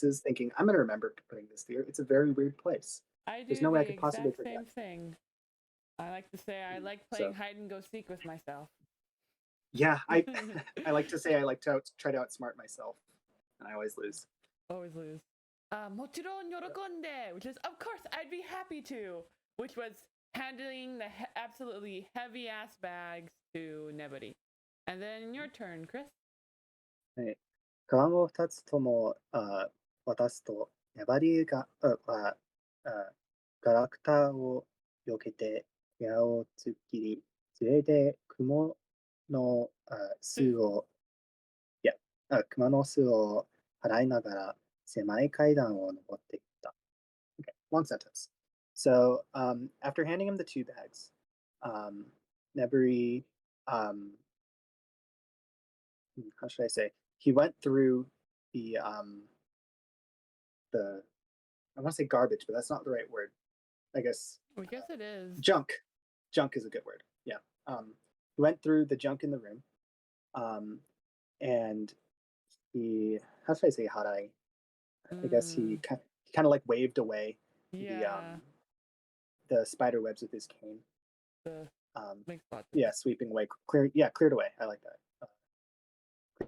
is thinking, I'm going to remember putting this here. It's a very weird place. I There's do no way I the could possibly exact forget. same thing. I like to say I like So playing hide and go seek with myself. yeah, I like to say I like to try to outsmart myself, and I always lose. Always lose. もちろん喜んで, which is, of course, I'd be happy to, which was handling the absolutely heavy ass bags to Nebody. And then your turn, Chris. はい。カバンを2つとも渡すと、粘りがガラクタを避けて部屋を突っ切り、連れでの巣を、いや、熊の巣を払いながら狭い階段を登っていった。Okay, long sentence. So after handing him the 2 bags, Neburi, how should I say? He went through the I want to say garbage, but that's not the right word. I guess I guess it is. Junk. Junk is a good word. Yeah. He went through the junk in the room, and he, how should I say harai? I guess he kind of like waved away the spider webs with his cane. Yeah, sweeping away, cleared away. I like that.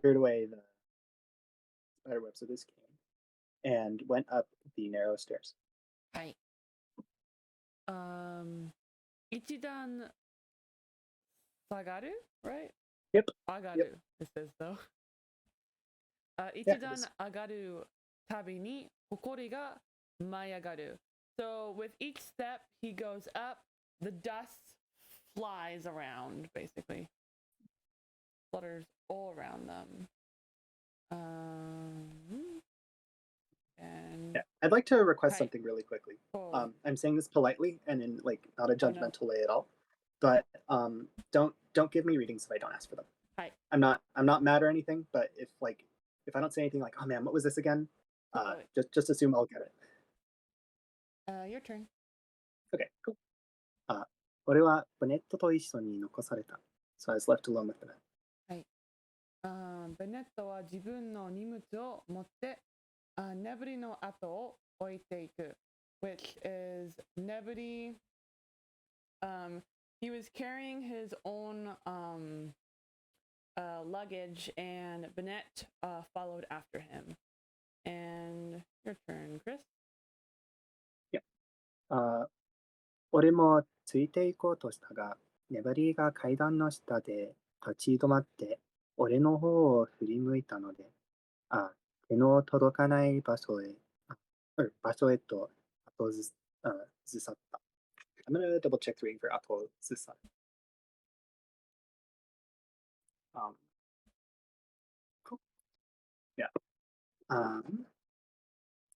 Cleared away the spider webs with his cane, and went up the narrow stairs. はい。一段下がる? Right? Yep. 上がる. It says though. 一段上がるたびに埃が舞い上がる. So with each step he goes up, the dust flies around, basically. Flutters all around them. And yeah, I'd like to request something really quickly. I'm saying this politely and in like not a judgmental way at all, but don't give me readings if I don't ask for them. I'm not mad or anything, but if I don't say anything like, oh man, what was this again? Just assume I'll get it. Your turn. Okay, cool. 俺はベネットと一緒に残された. So I was left alone with Bennett. はい。ベネットは自分の荷物を持ってNebodyの後を置いていく, which is Nebody. He was carrying his own luggage, and Bennett followed after him. And your turn, Chris. Yeah. 俺もついていこうとしたが、Nebodyが階段の下で立ち止まって俺の方を振り向いたので、手の届かない場所へと後ずさった。I'm gonna double check the reading for 後ずさ。Cool. Yeah.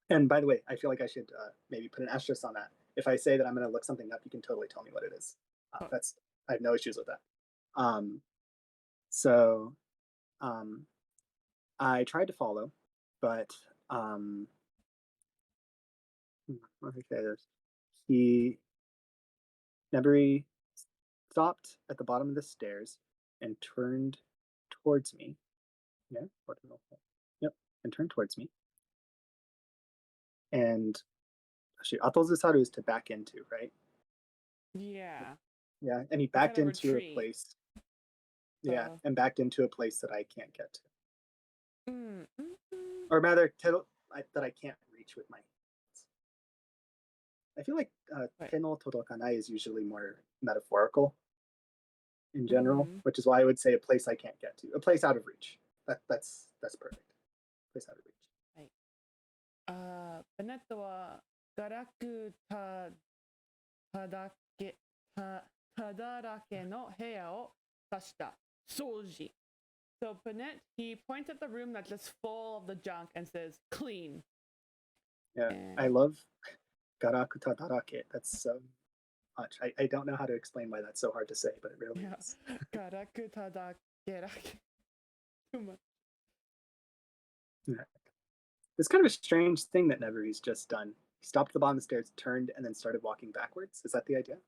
And by the way, I feel like I should maybe put an asterisk on that. If I say that I'm going to look something up, you can totally tell me what it is. I have no issues with that. So I tried to follow, but Neburi stopped at the bottom of the stairs and turned towards me. Yeah, yep, and turned towards me. And actually, Atozusaru is to back into, right? Yeah. Yeah, and he backed into a place. Yeah, and backed into a place that I can't get to. Or rather, that I can't reach with my hands. I feel like te no todokanai is usually more metaphorical in general, which is why I would say a place I can't get to, a place out of reach. That's perfect. Place out of reach. ベネットはガラクタだらけの部屋を指した。掃除. So Bennett, he points at the room that's just full of the junk and says, clean. Yeah, I love garakuta darake. That's so much. I don't know how to explain why that's so hard to say, but it really is. Garakuta darake. Too much. Yeah. It's kind of a strange thing that Neburi's just done. He stopped at the bottom of the stairs, turned, and then started walking backwards. Is that the idea?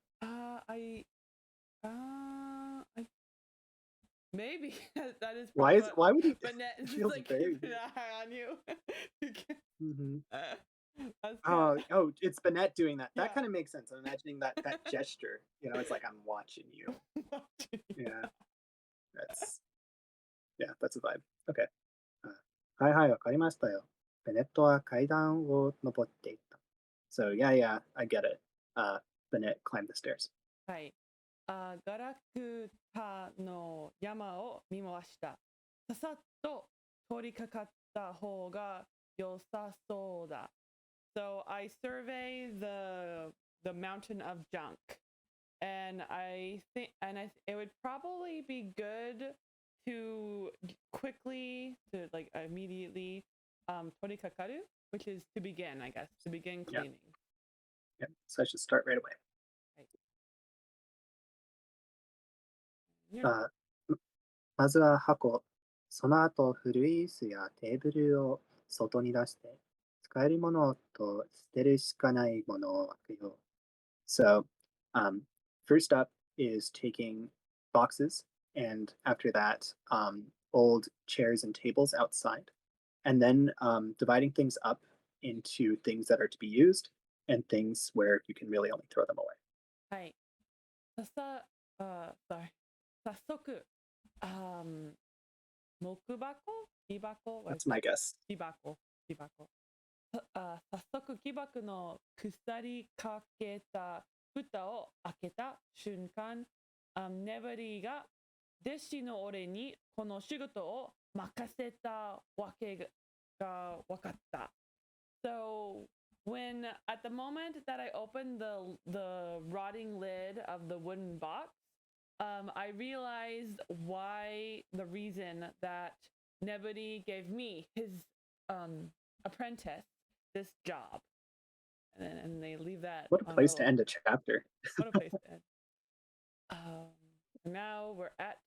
Maybe that is Why probably why would he Bennett is feels like very keeping weird. an eye on you. Mhm. That's Oh, good. oh, it's Bennett doing that. That Yeah. kinda makes sense. I'm imagining that gesture, it's like, "I'm watching you." Yeah, that's that's a vibe. Okay. はいはい、わかりましたよ。ベネットは階段を登っていった。So, yeah, yeah, I get it. Bennett climbed the stairs. はい。ガラクタの山を見ました。ささっと取り掛かった方が良さそうだ。So I survey the mountain of junk, and it would probably be good to like immediately torikakaru, which is to begin, I guess, to begin Yeah, cleaning. yeah. So I should start right away. Right. You're あまずは箱、その後古い椅子やテーブルを外に出して、使えるものと捨てるしかないものを分けよう。So, first up is taking boxes, and after that, old chairs and tables outside, and then dividing things up into things that are to be used and things where you can really only throw them away. はい。sorry. 早速、木箱木箱 What is That's my guess. 木箱木箱早速木箱の腐りかけた蓋を開けた瞬間、ネバリーが弟子の俺にこの仕事を任せたわけが分かった。So at the moment that I opened the rotting lid of the wooden box, I realized the reason that Nebody gave me his apprentice this job, and they leave that. What a On place to little, end a chapter. what a place to end. Now we're at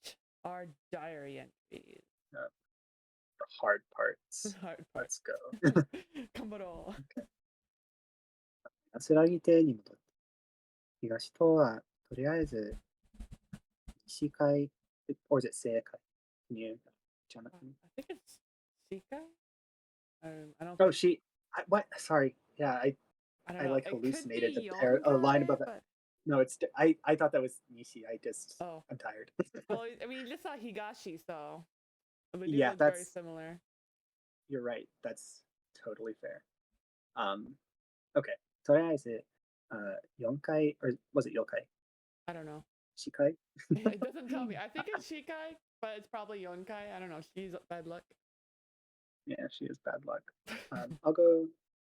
our diary entries. The hard parts. Hard part. Let's go. 頑張ろう。安らぎ亭に戻って、東とはとりあえず西海、or is it 西海? Can you, Jonathan? I think it's Shika. I don't. Oh, what? Sorry. Yeah, I don't I know. like It could hallucinated be a line above Yonkai, it. but No, I thought that was Nishi. oh, I'm tired. well, I mean, you just saw Higashi, so they do Yeah, look very similar. you're right. That's totally fair. Okay. とりあえず、4回, or was it 4回? I don't know. 4回? It doesn't tell me. I think it's Shikai, but it's probably Yonkai. I don't know. She's bad luck. Yeah, she is bad luck. I'll go,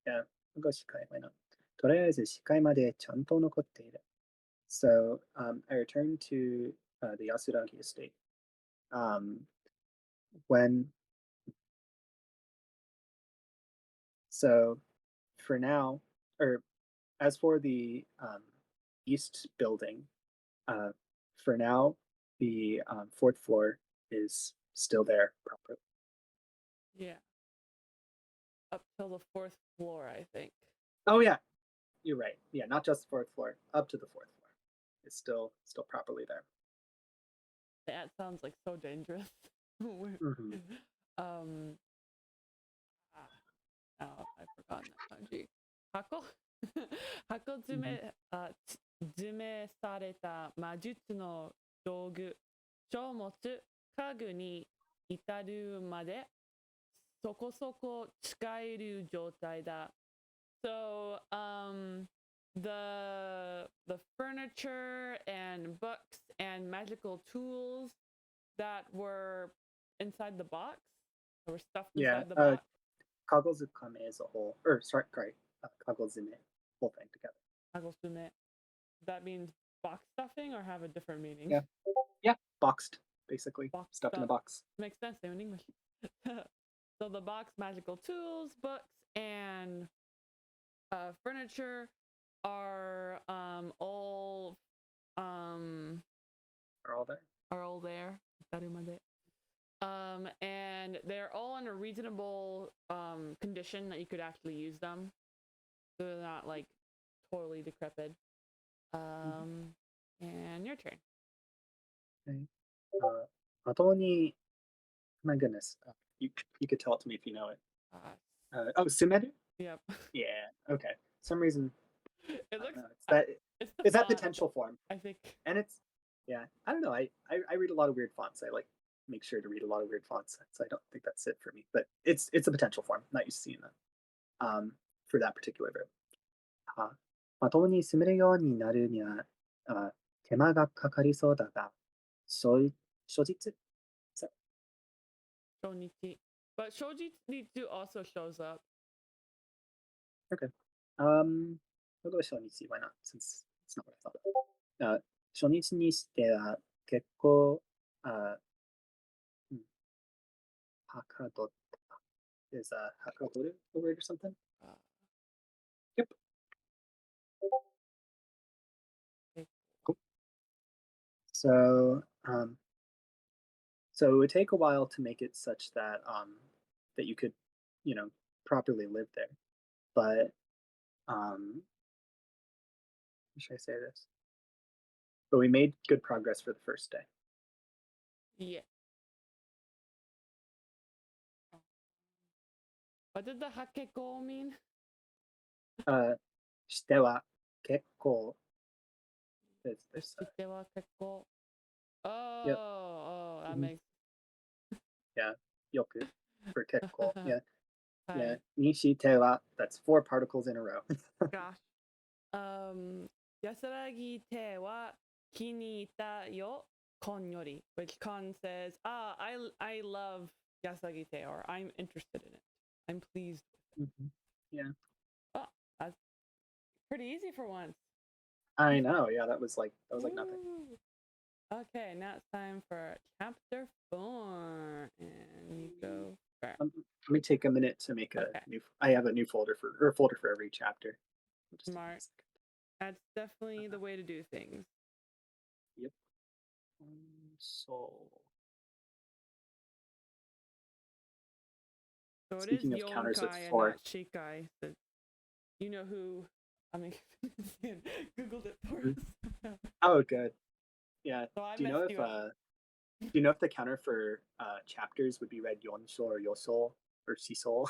yeah, I'll go 4回. Why not? とりあえず4回までちゃんと残っている. So I returned to the Yasuragi estate. When So for now, or as for the east building, uh, for now, the fourth floor is still there properly. Yeah. Up till the fourth floor, I think. Oh yeah, you're right. Yeah, not just the fourth floor, up to the fourth floor. It's still properly there. That sounds like so dangerous. Mm-hmm. um. Oh, I've forgotten that kanji. Hako? 箱詰め、詰めされた魔術の道具、書物、家具に至るまでそこそこ使える状態だ。So, the furniture and books and magical tools that were inside the box, that were stuffed Yeah, inside the box. Kagozukame as a whole, or sorry, Kagozume, whole thing together. Kagosume. That means box stuffing or have a different meaning? Yeah, yeah, boxed, basically, Box stuffed in a stuff. box. Makes sense in English. So the box, magical tools, books, and furniture are all Are all there? are all there. And they're all in a reasonable condition that you could actually use them. So they're not like totally decrepit. And your turn. Okay. まともに my goodness. You could tell it to me if you know it. Uh, Oh, sumeru? yep. Yeah, okay. Some reason, It I don't looks. know. It's the It's that font. potential form. I think. And it's, yeah, I don't know. I read a lot of weird fonts. I like make sure to read a lot of weird fonts. So I don't think that's it for me. But it's a potential form. Not used to seeing that. For that particular verb. まともに住めるようになるには、手間がかかりそうだが、所実 Shonichi. But Shojitsu also shows up. Okay. We'll go 初日 why not? Since it's not what I thought. 初日にしては結構、うん、はかどった。Is ha ka do a word or something? Uh, Yep. Cool. So, so it would take a while to make it such that that you could, properly live there. But how should I say this? But we made good progress for the first day. yeah. What did the hakeko mean? しては結構 is this Shite wa kekko. yep, That mhm, makes. yeah, yoku for 結構 yeah, yeah, Hi. にしては that's 4 particles in a row. Gosh. Yasaragi te wa kinita yo kon yori, which Kon says, I love Yasagi te, or I'm interested in it. I'm pleased. Mhm. Yeah, Oh, that's pretty easy for once. I know. Yeah, that was like nothing. Woo. Okay, now it's time for chapter 4, and you go first. Let me take a minute to make a Okay. new. I have a new folder for every chapter. Just take a Smart. second. That's definitely the way to do things. Yep. So So it is speaking of counters with Yonkai and 4. not Shikai. So you know who? I mean, Googled it for Mhm. us. Oh, good. Yeah. So I Do you messed know if you up. the counter for chapters would be read yonsho or yosol or sisol?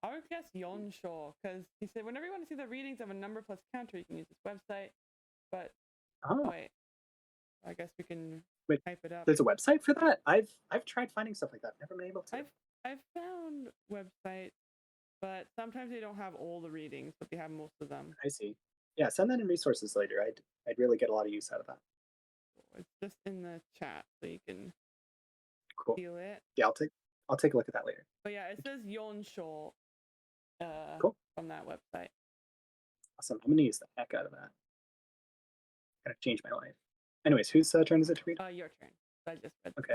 I would guess Yonsho, because he said whenever you want to see the readings of a number plus counter, you can use this website. But Oh, wait, I guess we can wait. type it up. There's a website for that? I've tried finding stuff like that. Never been able to. I've found websites, but sometimes they don't have all the readings, but they have most of them. I see. Yeah, send that in resources later. I'd really get a lot of use out of that. It's just in the chat, so you can Cool. feel it. Yeah, I'll take a look at that later. But yeah, it says Yonsho Cool. from that website. Awesome. I'm gonna use the heck out of that. Kind of changed my life. Anyways, whose turn is it to read? Your turn. I just read the Okay.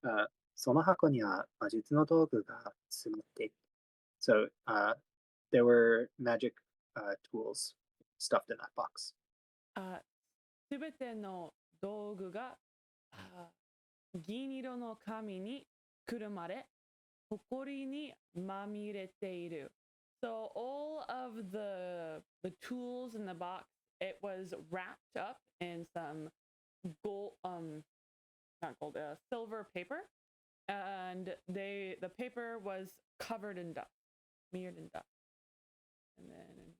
last. その箱には魔術の道具が詰まっている。So there were magic tools stuffed in that box. すべての道具が銀色の紙にくるまれ、埃にまみれている。So all of the tools in the box, it was wrapped up in some gold, not gold, silver paper, and the paper was covered in dust, smeared in dust. And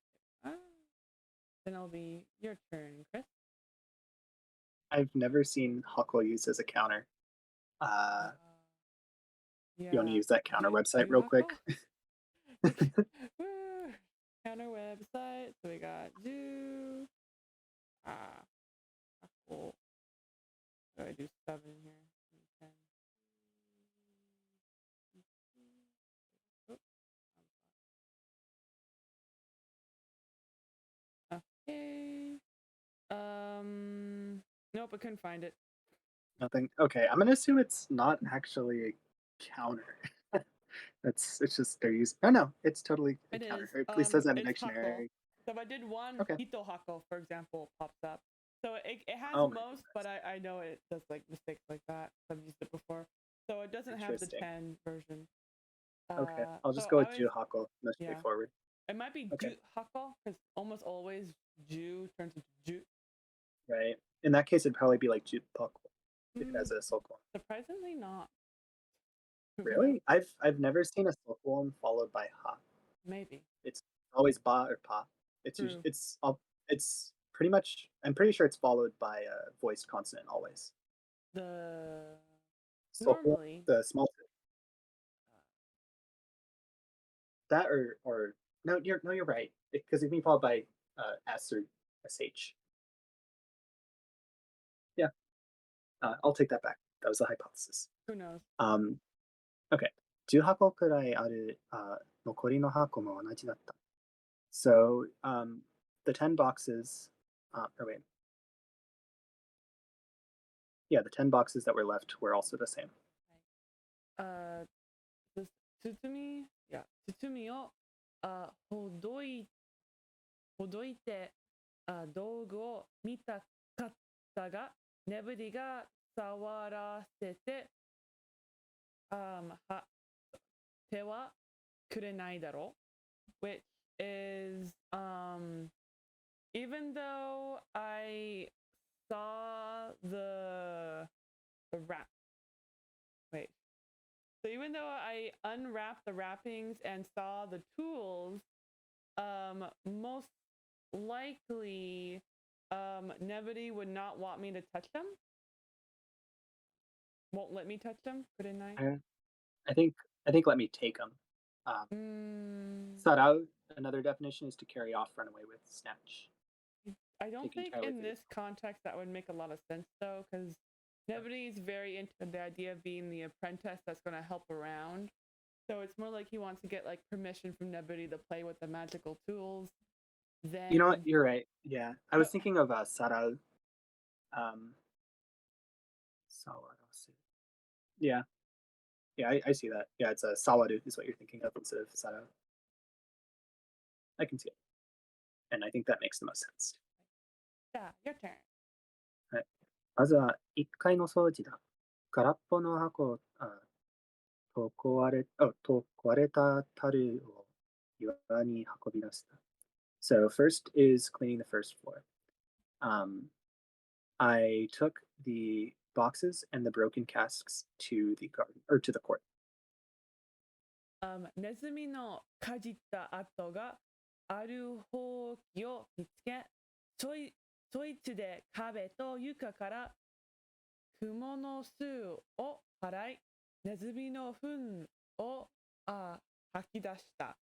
then it'll be your turn, Chris. I've never seen Hako used as a counter. Yeah. You want to use that counter website real quick? Counter website. So we got do. Cool. So I do 7 here. 10. Okay. Nope, I couldn't find it. Nothing. Okay, I'm gonna assume it's not actually a counter. It's just they're using. Oh no, it's totally a counter. Is. Or at least says that in the It's Hako. dictionary. So if I did one, Okay. Hito Hako, for example, pops up. So it has Oh my most, but I know it does like mistakes like that. I've used it before. So it doesn't have the Interesting. 10 version. Okay, I'll just So go I with was, Ju Hako. Most yeah. straightforward. It might be Okay. Ju Hako, because almost always Ju turns into Ju. right? In that case, it'd probably be like Jupako if it Mm, has a silkworm. surprisingly not. Really? I've never seen a silkworm followed by ha. Maybe. It's always ba or pa. True. It's pretty much. I'm pretty sure it's followed by a voiced consonant always. The Silkworm, normally the small that or no, you're right because it can be followed by s or sh. Yeah, I'll take that back. That was a hypothesis. who knows? Okay. 10箱くらいある残りの箱も同じだった。So, the 10 boxes, or wait, yeah, the 10 boxes that were left were also the same. This 包みをほどいて道具を見たかったが、ねぶりが触らせて、手はくれないだろう。Which is, even though I saw the wrap, wait. So even though I unwrapped the wrappings and saw the tools, most likely, Nebody would not want me to touch them. Won't let me touch them, couldn't I? I think let me take them. Sarau, another definition is to carry off, run away with, snatch. I don't think in this context that would make a lot of sense though, because Nebody is very into the idea of being the apprentice that's going to help around. So it's more like he wants to get like permission from Nebody to play with the magical tools. Then You know what? You're right. Yeah, I was thinking of Sarau. Sawarasu. Yeah, I see that. Yeah, it's a Sawaru is what you're thinking of instead of Sarau. I can see it, and I think that makes the most sense. Yeah, your turn. はい。まずは1階の掃除だ。空っぽの箱と壊れた樽を庭に運び出した。So first is cleaning the first floor. I took the boxes and the broken casks to the garden or to the court. ネズミのかじった跡があるほうきを見つけ、そいつで壁と床から雲の巣を払い、ネズミの糞を吐き出した。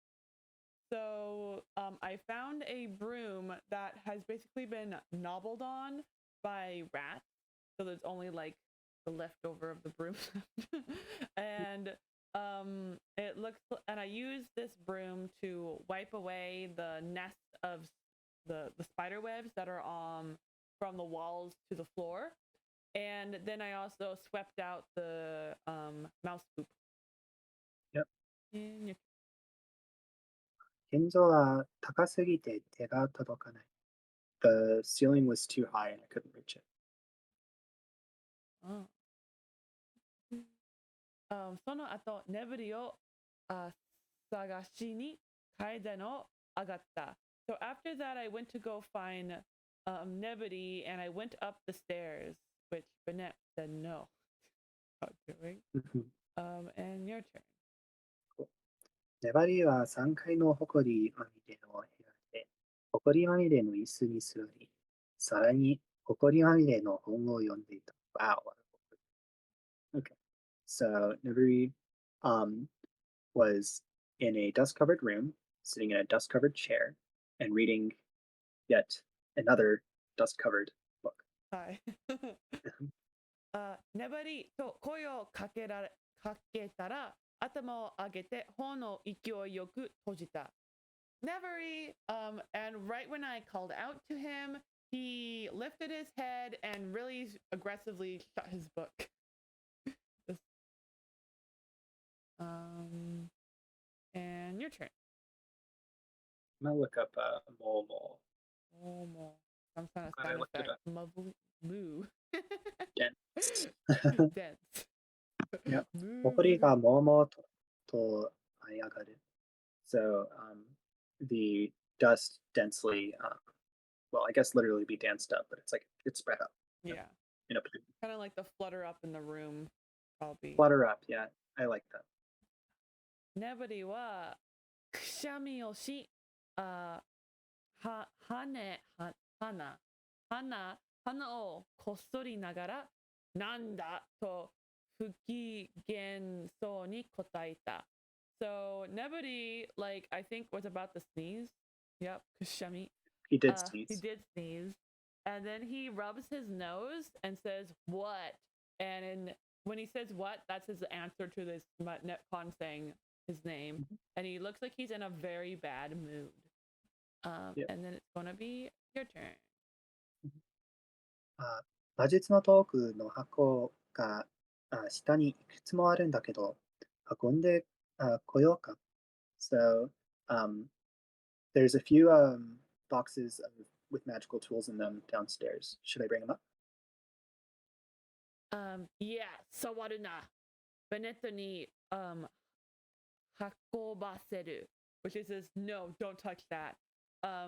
So I found a broom that has basically been nobbled on by rats. So there's only like the leftover of the broom. And it looks, and I used this broom to wipe away the nest of the spider webs that are from the walls to the floor. And then I also swept out the mouse poop. Yep. And 天井は高すぎて手が届かない。The ceiling was too high and I couldn't reach it. その後、ネブリを探しに階段を上がった。So after that, I went to go find Nebody and I went up the stairs, which Bennett said no. Not doing. And your turn. 粘りは3階のほこりまみれの部屋で、ほこりまみれの椅子に座り、さらにほこりまみれの本を読んでいた。Wow. Okay. So Nebari was in a dust-covered room, sitting in a dust-covered chair, and reading yet another dust-covered book. はい。粘りと声をかけたら頭を上げて本を勢いよく閉じた。Nevery, and right when I called out to him, he lifted his head and really aggressively shut his book. And your turn. I'm gonna look up Momo. Momo. I'm trying to I sound looked it effect. up. Moo. Dense. Dense. Yep. ほこりがもうもうと舞い上がる。So the dust densely well, I guess literally be danced up, but it's like it's spread up. Yeah. In a Kind of like the flutter up in the room, probably. flutter up, yeah. I like that. ネブリはくしゃみをし、鼻をこっそりながら、なんだと不機嫌そうに答えた。So, Nebody, like, I think was about to sneeze. Yep, kushami. He did sneeze. He did sneeze. And then he rubs his nose and says, what? And when he says what, that's his answer to this Netcon saying his name. And he looks like he's in a very bad mood. And then it's going to be your turn. 魔術のトークの箱が下にいくつもあるんだけど、運んでこようか。So, there's a few boxes with magical tools in them downstairs. Should I bring them up? Yeah, 触るな。ベネットに運ばせる. Which is says, no, don't touch that.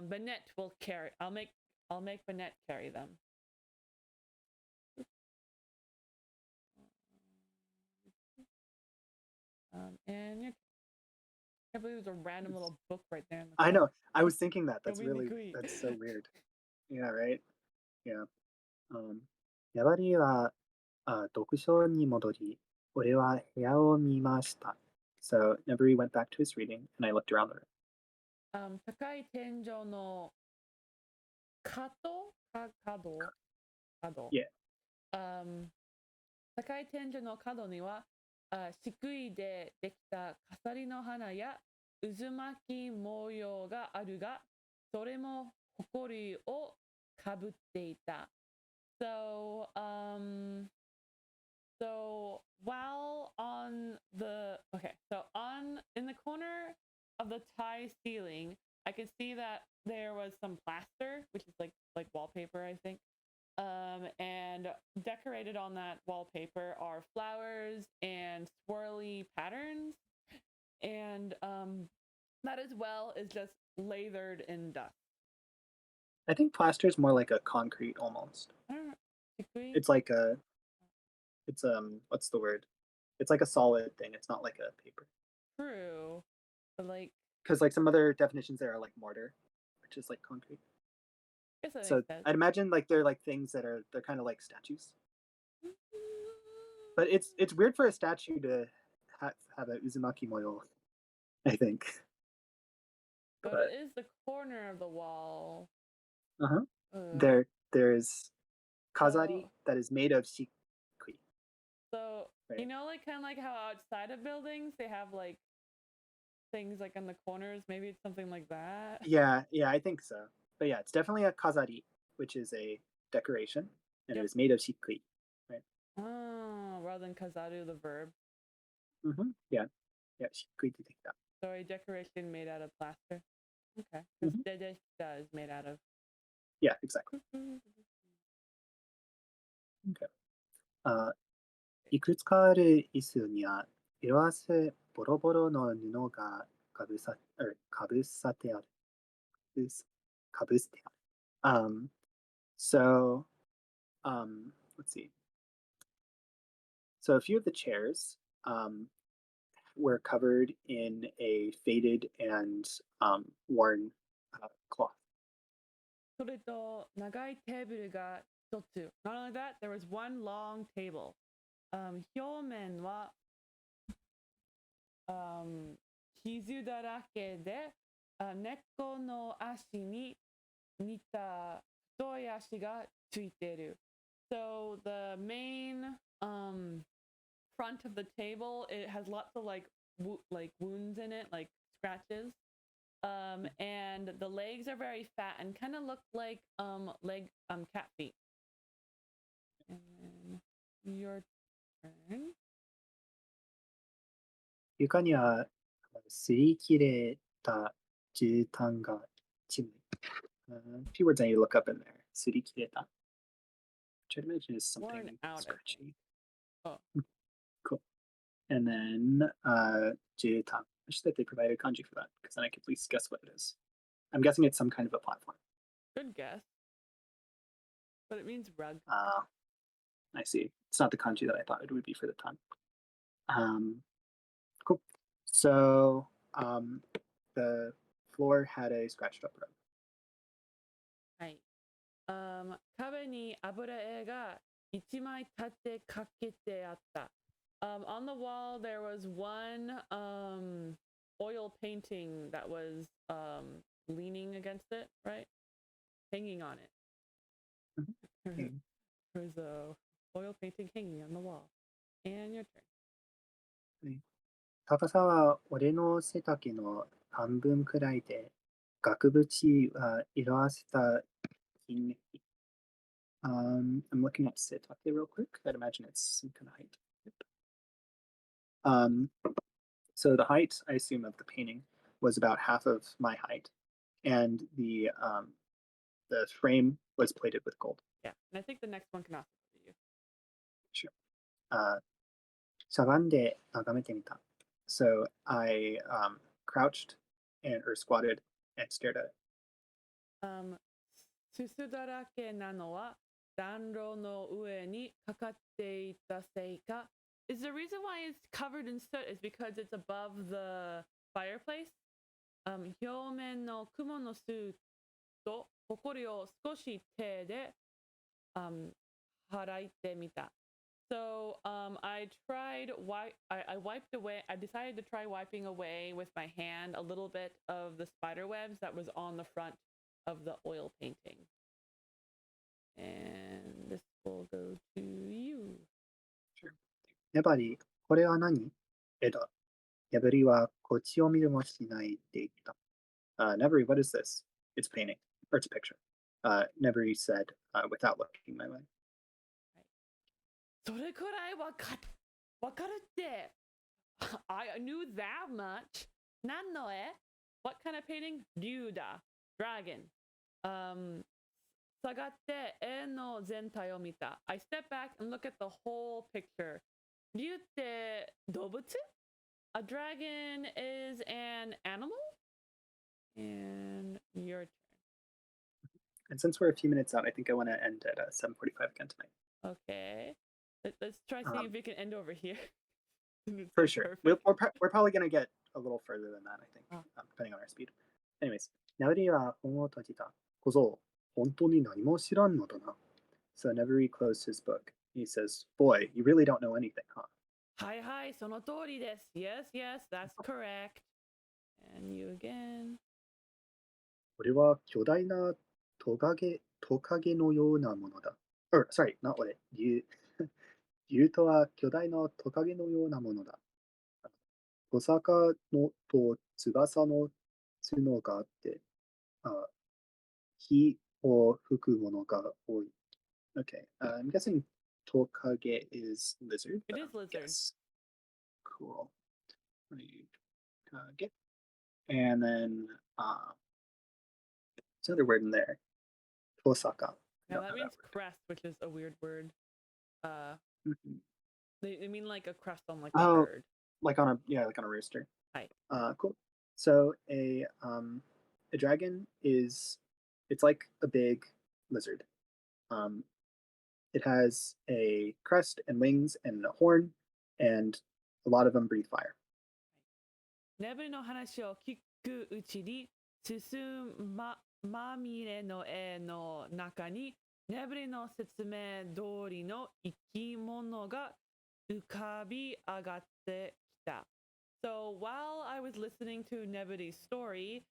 Bennett will carry. I'll make Bennett carry them. And I can't believe there's a random little book right there. In the I know. I was thinking that. That's so weird. Yeah, right? Yeah. ヤバリは読書に戻り、俺は部屋を見ました。So, Neburi went back to his reading, and I looked around the room. 高い天井の角 Yeah. 高い天井の角には漆喰でできた飾りの花や渦巻き模様があるが、それも埃をかぶっていた。So, while in the corner of the tie ceiling, I could see that there was some plaster, which is like wallpaper, I think. And decorated on that wallpaper are flowers and swirly patterns, and that as well is just lathered in dust. I think plaster is more like a concrete almost. It's like what's the word? It's like a solid thing. It's not like a paper. True, but because like some other definitions there are like mortar, which is like concrete. So I'd imagine like they're like things they're kind of like statues. But it's weird for a statue to have a uzumaki moyo, I think. But it is the corner of the wall. There's kazari that is made of shikui. So right? You know, like kind of like how outside of buildings they have like things like in the corners. Maybe it's something like that. Yeah, I think so. But yeah, it's definitely a kazari, which is a decoration, and it is made of shikui. Right? Oh, rather than kazaru, the verb. Yeah, shikui to take that. So a decoration made out of plaster. Okay, because dedeshita is made out of. Yeah, exactly. Okay. いくつかある椅子には色あせボロボロの布がかぶさってある。So, let's see. So a few of the chairs were covered in a faded and worn cloth. それと長いテーブルが一つ。Not only that, there was one long table. 表面は傷だらけで猫の足に似た太い足がついている。So the main front of the table, it has lots of like wounds in it, like scratches. And the legs are very fat and kind of look like cat feet. And then your turn. 床には擦り切れた絨毯が一枚。A few words I need to look up in there. 擦り切れた. Which I'd imagine is something scratchy. Oh. Cool. And then jūtan. I wish that they provided kanji for that, because then I could at least guess what it is. I'm guessing it's some kind of a platform. Good guess. but it means rug. I see. It's not the kanji that I thought it would be for the tongue. Cool. So the floor had a scratched up rug. はい。壁に油絵が一枚立てかけてあった。On the wall, there was one oil painting that was leaning against it, right? Hanging on it. Okay. There's a oil painting hanging on the wall. And your turn. 高さは俺の背丈の半分くらいで、額縁は色あせた金メッキ。I'm looking at setake real quick. I'd imagine it's some kind of height. So the height, I assume, of the painting was about half of my height, and the frame was plated with gold. Yeah, and I think the next one can also be you. Sure. しゃがんで眺めてみた. So I crouched or squatted and stared at it. すすだらけなのは暖炉の上にかかっていたせいか Is the reason why it's covered in soot is because it's above the fireplace? 表面の雲の巣と埃を少し手で、払ってみた. So I wiped away. I decided to try wiping away with my hand a little bit of the spider webs that was on the front of the oil painting. And this will go to you. Sure. やばり、これは何？絵だ。やばりはこっちを見るもしないって言った。Nebri, what is this? It's a painting, or it's a picture. Nebri said, without looking my way. それくらいわかるって。I knew that much. 何の絵? What kind of painting? 竜だ。Dragon. 下がって絵の全体を見た. I step back and look at the whole picture. 竜って動物? A dragon is an animal? And your turn. And since we're a few minutes out, I think I want to end at 7:45 again tonight. Okay. Let's try seeing if we can end over here. For sure. We're probably going to get a little further than that, I think, depending on our speed. Anyways, ナウリは本を閉じた. 小僧、本当に何も知らんのだな. So Neveri closed his book. He says, boy, you really don't know anything, huh? はいはい、その通りです. Yes, yes, that's correct. And you again. 俺は巨大なトカゲのようなものだ. Or, sorry, not 俺. 竜とは巨大なトカゲのようなものだ. 小坂のと翼の角があって、火を吹くものが多い. Okay, I'm guessing tokage is lizard. It is lizard. Yes. Cool. Tokage. And then, what's another word in there? Tosaka. Yeah, that means crest, which is a weird word. They mean like a crest on like a bird. Like on a rooster. Hi. Cool. So a dragon it's like a big lizard. It has a crest and wings and a horn, and a lot of them breathe fire. ネブリの話を聞くうちに進まみれの絵の中にネブリの説明通りの生き物が浮かび上がってきた. So while I was listening to Nebury's story,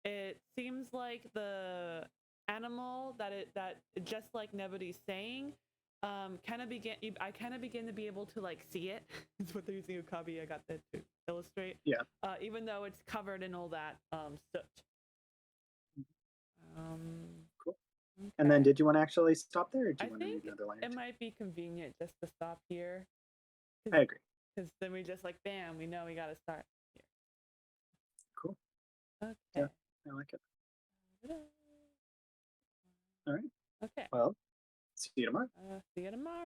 it seems like the animal that just like Nebury's saying, I kind of begin to be able to like see it. Is what they're using Ukabi. I got that to illustrate. Yeah. Even though it's covered in all that soot. Cool. Okay. And then, did you want to actually stop there, or do you I want to read think another line? it might be convenient just to stop here. I agree. Because then we just like, bam, we know we got to start here. Cool. Okay. Yeah, I like it. All right. Okay. Well, see you tomorrow. See you tomorrow.